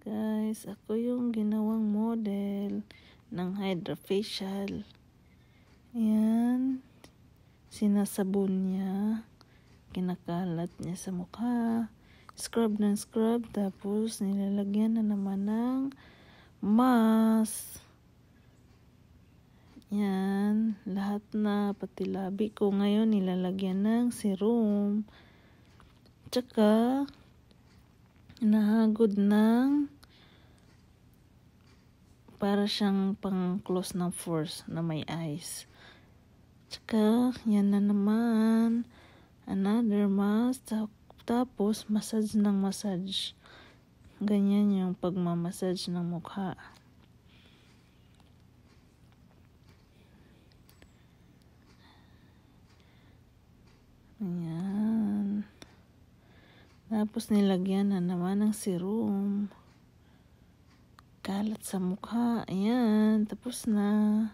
Guys, ako yung ginawang model ng HydraFacial. Ayan. Sinasabon niya. Kinakalat niya sa mukha. Scrub ng scrub. Tapos nilalagyan na naman ng mask. Yan. Lahat na, pati labi ko ngayon nilalagyan ng serum. Tsaka nahagod ng para siyang pang close ng pores na may eyes. Tsaka yan na naman another mask. Tapos massage ng massage. Ganyan yung pagmamassage ng mukha. Ayan. Tapos nilagyan na naman ng serum. Kalat sa mukha. Ayan. Tapos na.